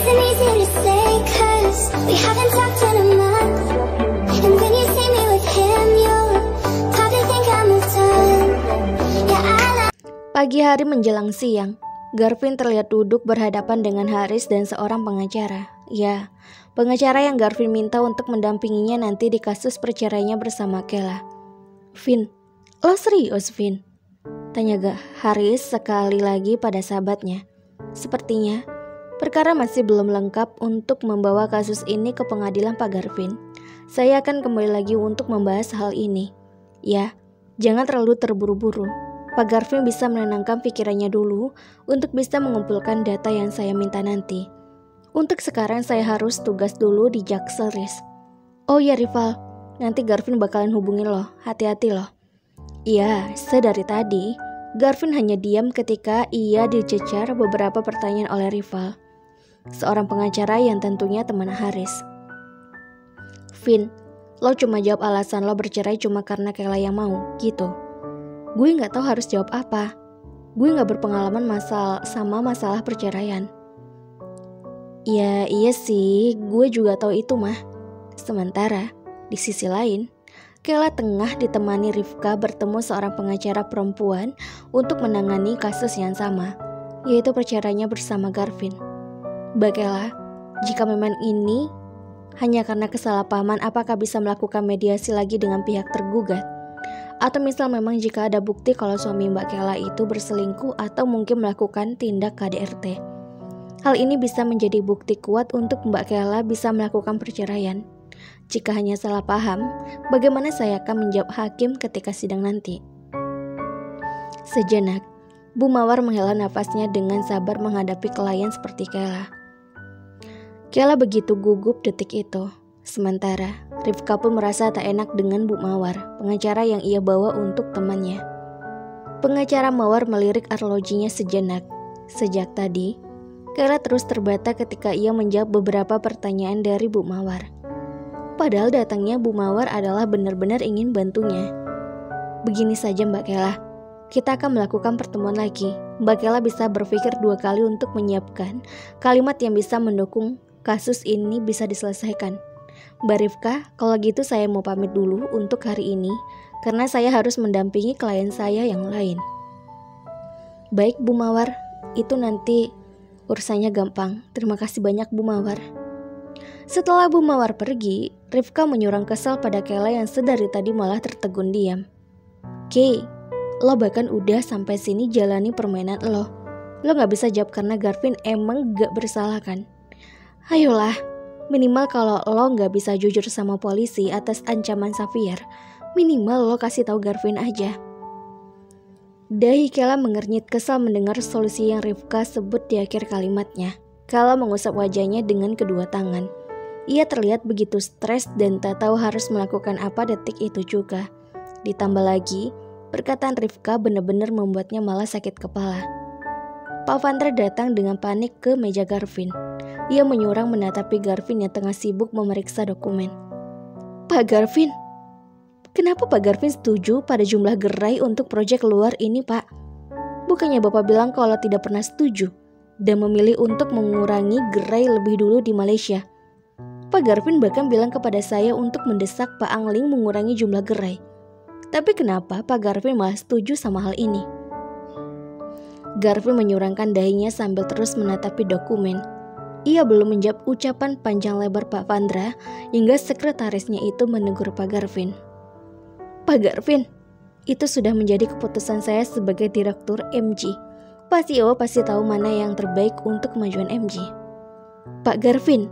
isn't easy to say, 'cause we haven't talked in a month. And when you see me with him, you'll probably think I moved on. Yeah, Pagi hari menjelang siang, Garvin terlihat duduk berhadapan dengan Haris dan seorang pengacara. Ya, pengacara yang Garvin minta untuk mendampinginya nanti di kasus perceraiannya bersama Kela. "Vin, lo serius, Vin?" tanya Haris sekali lagi pada sahabatnya. Sepertinya, perkara masih belum lengkap untuk membawa kasus ini ke pengadilan, Pak Garvin. Saya akan kembali lagi untuk membahas hal ini. Ya, jangan terlalu terburu-buru. Pak Garvin bisa menenangkan pikirannya dulu untuk bisa mengumpulkan data yang saya minta nanti. Untuk sekarang saya harus tugas dulu di Jaksel, Riz. Oh ya rival, nanti Garvin bakalan hubungin lo, hati-hati lo. Iya, sedari tadi, Garvin hanya diam ketika ia dicecar beberapa pertanyaan oleh rival, seorang pengacara yang tentunya teman Haris. Vin, lo cuma jawab alasan lo bercerai cuma karena Kela yang mau, gitu. Gue gak tahu harus jawab apa. Gue gak berpengalaman sama masalah perceraian. Ya iya sih, gue juga tahu itu mah. Sementara, di sisi lain, Kela tengah ditemani Rifka bertemu seorang pengacara perempuan untuk menangani kasus yang sama, yaitu perceraiannya bersama Garvin. Mbak Kela, jika memang ini hanya karena kesalahpahaman, apakah bisa melakukan mediasi lagi dengan pihak tergugat? Atau misal memang jika ada bukti kalau suami Mbak Kela itu berselingkuh atau mungkin melakukan tindak KDRT. Hal ini bisa menjadi bukti kuat untuk Mbak Kela bisa melakukan perceraian. Jika hanya salah paham, bagaimana saya akan menjawab hakim ketika sidang nanti? Sejenak, Bu Mawar menghela nafasnya dengan sabar menghadapi klien seperti Kela. Kela begitu gugup detik itu. Sementara, Rifka pun merasa tak enak dengan Bu Mawar, pengacara yang ia bawa untuk temannya. Pengacara Mawar melirik arlojinya sejenak. Sejak tadi, Kela terus terbata ketika ia menjawab beberapa pertanyaan dari Bu Mawar. Padahal datangnya Bu Mawar adalah benar-benar ingin bantunya. Begini saja Mbak Kela, kita akan melakukan pertemuan lagi. Mbak Kela bisa berpikir 2 kali untuk menyiapkan kalimat yang bisa mendukung kasus ini bisa diselesaikan. Mbak Rifka, kalau gitu saya mau pamit dulu untuk hari ini karena saya harus mendampingi klien saya yang lain. Baik Bu Mawar, itu nanti urusannya gampang. Terima kasih banyak Bu Mawar. Setelah Bu Mawar pergi, Rifka menyurang kesal pada Kela yang sedari tadi malah tertegun diam. Kay, lo bahkan udah sampai sini jalani permainan lo. Lo gak bisa jawab karena Garvin emang gak bersalah kan? Ayolah. Minimal kalau lo gak bisa jujur sama polisi atas ancaman Xavier, minimal lo kasih tahu Garvin aja. Dahi Kela mengernyit kesal mendengar solusi yang Rifka sebut di akhir kalimatnya. Kela mengusap wajahnya dengan kedua tangan. Ia terlihat begitu stres dan tak tahu harus melakukan apa detik itu juga. Ditambah lagi, perkataan Rifka benar-benar membuatnya malah sakit kepala. Pak Vandra datang dengan panik ke meja Garvin. Ia menyurang menatapi Garvin yang tengah sibuk memeriksa dokumen. Pak Garvin, kenapa Pak Garvin setuju pada jumlah gerai untuk proyek luar ini Pak? Bukannya Bapak bilang kalau tidak pernah setuju dan memilih untuk mengurangi gerai lebih dulu di Malaysia. Pak Garvin bahkan bilang kepada saya untuk mendesak Pak Angling mengurangi jumlah gerai. Tapi kenapa Pak Garvin malah setuju sama hal ini? Garvin menyurangkan dahinya sambil terus menatapi dokumen. Ia belum menjawab ucapan panjang lebar Pak Vandra hingga sekretarisnya itu menegur Pak Garvin. Pak Garvin, itu sudah menjadi keputusan saya sebagai direktur MG. Pak CEO pasti tahu mana yang terbaik untuk kemajuan MG. Pak Garvin,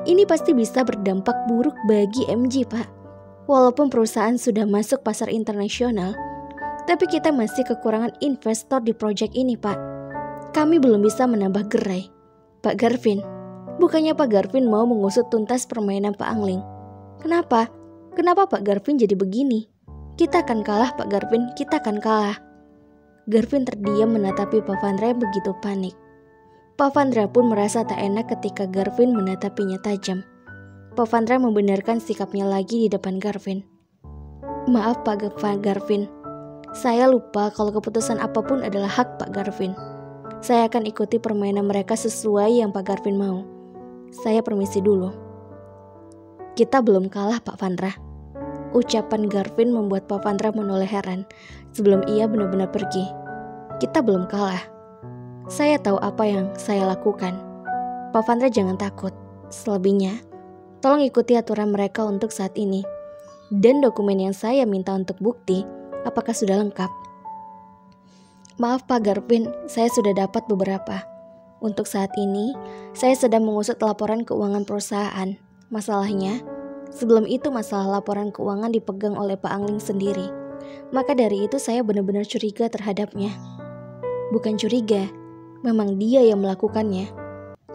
ini pasti bisa berdampak buruk bagi MG Pak. Walaupun perusahaan sudah masuk pasar internasional, tapi kita masih kekurangan investor di proyek ini Pak. Kami belum bisa menambah gerai. Pak Garvin, bukannya Pak Garvin mau mengusut tuntas permainan Pak Angling. Kenapa? Kenapa Pak Garvin jadi begini? Kita akan kalah Pak Garvin, kita akan kalah. Garvin terdiam menatapi Pak Vandra yang begitu panik. Pak Vandra pun merasa tak enak ketika Garvin menatapinya tajam. Pak Vandra membenarkan sikapnya lagi di depan Garvin. Maaf Pak Garvin, saya lupa kalau keputusan apapun adalah hak Pak Garvin. Saya akan ikuti permainan mereka sesuai yang Pak Garvin mau. Saya permisi dulu. Kita belum kalah, Pak Vandra. Ucapan Garvin membuat Pak Vandra menoleh heran sebelum ia benar-benar pergi. Kita belum kalah. Saya tahu apa yang saya lakukan. Pak Vandra jangan takut. Selebihnya, tolong ikuti aturan mereka untuk saat ini. Dan dokumen yang saya minta untuk bukti, apakah sudah lengkap? Maaf Pak Garvin, saya sudah dapat beberapa. Untuk saat ini, saya sedang mengusut laporan keuangan perusahaan. Masalahnya, sebelum itu masalah laporan keuangan dipegang oleh Pak Angling sendiri. Maka dari itu saya benar-benar curiga terhadapnya. Bukan curiga, memang dia yang melakukannya.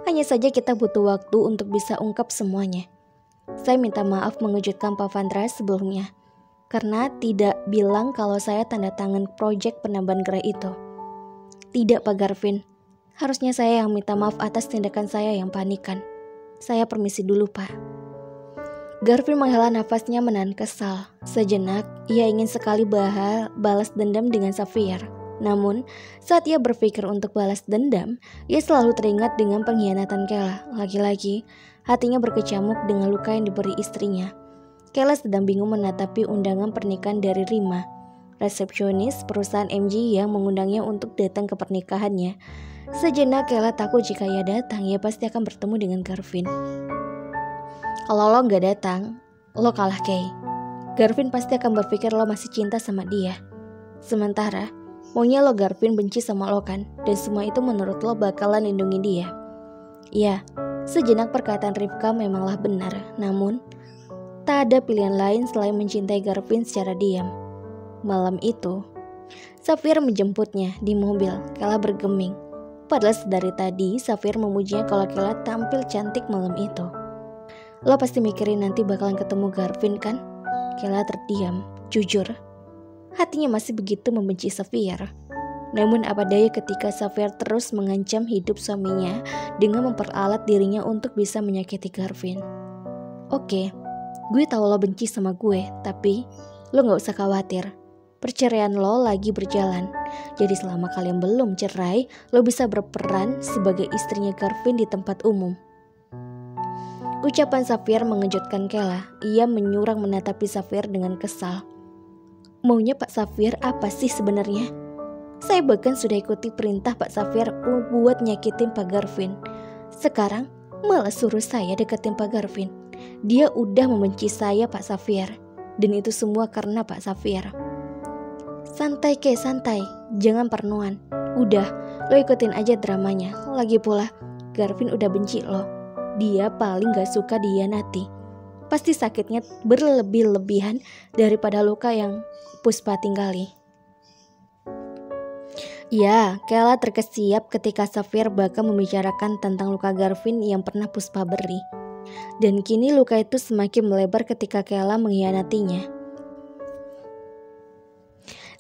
Hanya saja kita butuh waktu untuk bisa ungkap semuanya. Saya minta maaf mengejutkan Pak Vandra sebelumnya, karena tidak bilang kalau saya tanda tangan proyek penambahan gerai itu. Tidak Pak Garvin, harusnya saya yang minta maaf atas tindakan saya yang panikan. Saya permisi dulu Pak. Garvin menghela nafasnya menahan kesal. Sejenak, ia ingin sekali balas dendam dengan Xavier. Namun, saat ia berpikir untuk balas dendam, ia selalu teringat dengan pengkhianatan Kayla. Lagi-lagi, hatinya berkecamuk dengan luka yang diberi istrinya. Kayla sedang bingung menatapi undangan pernikahan dari Rima, resepsionis perusahaan MG yang mengundangnya untuk datang ke pernikahannya. Sejenak Kayla takut jika ia datang, ia pasti akan bertemu dengan Garvin. Kalau lo gak datang, lo kalah Kay. Garvin pasti akan berpikir lo masih cinta sama dia. Sementara, maunya lo Garvin benci sama lo kan, dan semua itu menurut lo bakalan lindungi dia. Ya, sejenak perkataan Rivka memanglah benar, namun tak ada pilihan lain selain mencintai Garvin secara diam. Malam itu, Xavier menjemputnya di mobil. Kayla bergeming. Padahal sedari tadi, Xavier memujinya kalau Kayla tampil cantik malam itu. Lo pasti mikirin nanti bakalan ketemu Garvin kan? Kayla terdiam. Jujur, hatinya masih begitu membenci Xavier. Namun apa daya ketika Xavier terus mengancam hidup suaminya dengan memperalat dirinya untuk bisa menyakiti Garvin. Oke, gue tahu lo benci sama gue, tapi lo gak usah khawatir. Perceraian lo lagi berjalan. Jadi selama kalian belum cerai, lo bisa berperan sebagai istrinya Garvin di tempat umum. Ucapan Xavier mengejutkan Kayla. Ia menyurang menatapi Xavier dengan kesal. Maunya Pak Xavier apa sih sebenarnya? Saya bahkan sudah ikuti perintah Pak Xavier buat nyakitin Pak Garvin. Sekarang malah suruh saya deketin Pak Garvin. Dia udah membenci saya Pak Xavier. Dan itu semua karena Pak Xavier. Santai Kay, santai. Jangan parnoan. Udah, lo ikutin aja dramanya. Lagi pula, Garvin udah benci lo. Dia paling gak suka dihianati. Pasti sakitnya berlebih-lebihan daripada luka yang Puspa tinggali. Ya, Kayla terkesiap ketika Xavier bahkan membicarakan tentang luka Garvin yang pernah Puspa beri. Dan kini luka itu semakin melebar ketika Kayla mengkhianatinya.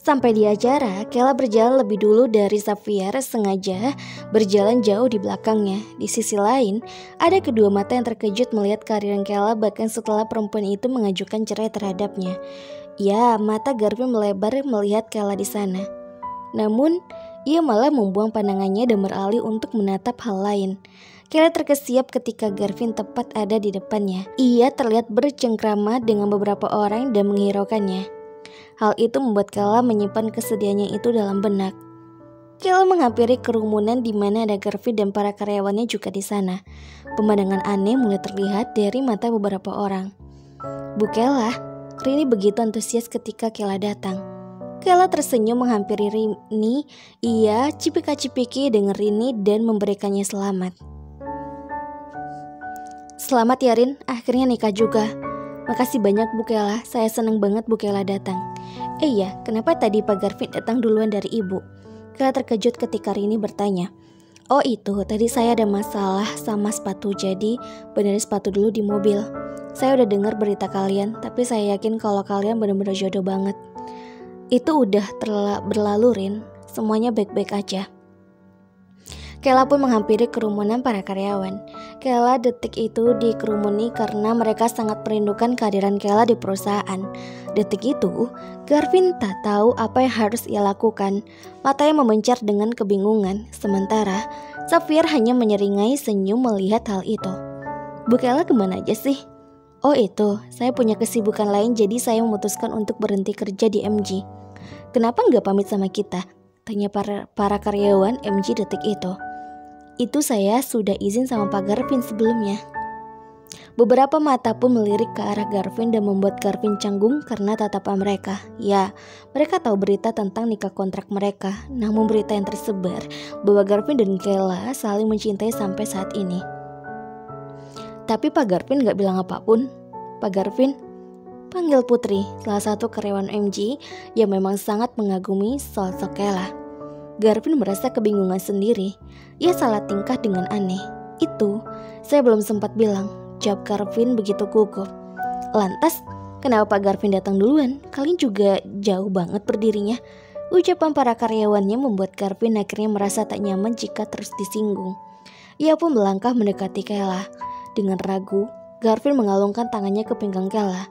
Sampai di acara, Kayla berjalan lebih dulu dari Xavier, sengaja berjalan jauh di belakangnya. Di sisi lain, ada kedua mata yang terkejut melihat kehadiran Kayla bahkan setelah perempuan itu mengajukan cerai terhadapnya. Ya, mata Garvin melebar melihat Kayla di sana. Namun, ia malah membuang pandangannya dan beralih untuk menatap hal lain. Kayla terkesiap ketika Garvin tepat ada di depannya. Ia terlihat bercengkrama dengan beberapa orang dan menghiraukannya. Hal itu membuat Kayla menyimpan kesedihannya itu dalam benak. Kayla menghampiri kerumunan di mana ada Garvin dan para karyawannya juga di sana. Pemandangan aneh mulai terlihat dari mata beberapa orang. Bu Kayla, Rini begitu antusias ketika Kayla datang. Kayla tersenyum menghampiri Rini. Ia cipika-cipiki dengan Rini dan memberikannya selamat. Selamat ya Rin, akhirnya nikah juga. Makasih banyak Bu Kayla, saya senang banget Bu Kayla datang. Iya, kenapa tadi Pak Garvin datang duluan dari Ibu? Kayla terkejut ketika Rini bertanya. Oh itu, tadi saya ada masalah sama sepatu, jadi benerin sepatu dulu di mobil. Saya udah dengar berita kalian, tapi saya yakin kalau kalian benar-benar jodoh banget. Itu udah berlalu Rin, semuanya baik-baik aja. Kayla pun menghampiri kerumunan para karyawan. Kayla detik itu dikerumuni karena mereka sangat merindukan kehadiran Kayla di perusahaan. Detik itu, Garvin tak tahu apa yang harus ia lakukan. Matanya memencar dengan kebingungan. Sementara, Xavier hanya menyeringai senyum melihat hal itu. Bu Kayla kemana aja sih? Oh itu, saya punya kesibukan lain jadi saya memutuskan untuk berhenti kerja di MG. Kenapa nggak pamit sama kita? Tanya para karyawan MG detik itu. Itu saya sudah izin sama Pak Garvin sebelumnya. Beberapa mata pun melirik ke arah Garvin dan membuat Garvin canggung karena tatapan mereka. Ya, mereka tahu berita tentang nikah kontrak mereka. Namun berita yang tersebar bahwa Garvin dan Kayla saling mencintai sampai saat ini. Tapi Pak Garvin gak bilang apapun. Pak Garvin, panggil Putri, salah satu karyawan MG yang memang sangat mengagumi sosok Kayla. Garvin merasa kebingungan sendiri. Ia salah tingkah dengan aneh. Itu, saya belum sempat bilang, jawab Garvin begitu gugup. Lantas, kenapa Pak Garvin datang duluan? Kalian juga jauh banget berdirinya. Ucapan para karyawannya membuat Garvin akhirnya merasa tak nyaman jika terus disinggung. Ia pun melangkah mendekati Kayla. Dengan ragu, Garvin mengalungkan tangannya ke pinggang Kayla.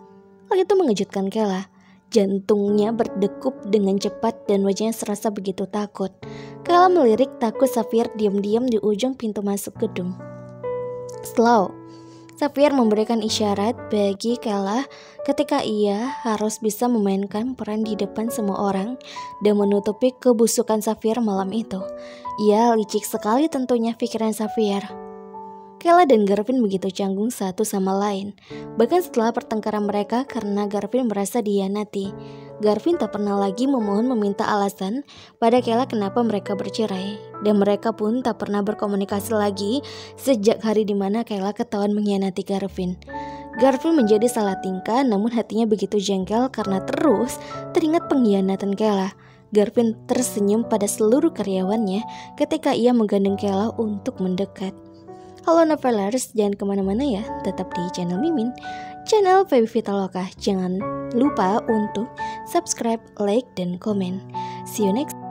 Hal itu mengejutkan Kayla. Jantungnya berdegup dengan cepat dan wajahnya serasa begitu takut. Kayla melirik takut Xavier diam-diam di ujung pintu masuk gedung. Slow. Xavier memberikan isyarat bagi Kayla ketika ia harus bisa memainkan peran di depan semua orang dan menutupi kebusukan Xavier malam itu. Ia licik sekali tentunya pikiran Xavier. Kayla dan Garvin begitu canggung satu sama lain. Bahkan setelah pertengkaran mereka karena Garvin merasa dihianati, Garvin tak pernah lagi memohon meminta alasan pada Kayla kenapa mereka bercerai. Dan mereka pun tak pernah berkomunikasi lagi sejak hari dimana Kayla ketahuan mengkhianati Garvin. Garvin menjadi salah tingkah namun hatinya begitu jengkel karena terus teringat pengkhianatan Kayla. Garvin tersenyum pada seluruh karyawannya ketika ia menggandeng Kayla untuk mendekat. Halo Novelers, jangan kemana-mana ya, tetap di channel Mimin, channel Feby Vitaloka. Jangan lupa untuk subscribe, like, dan komen. See you next.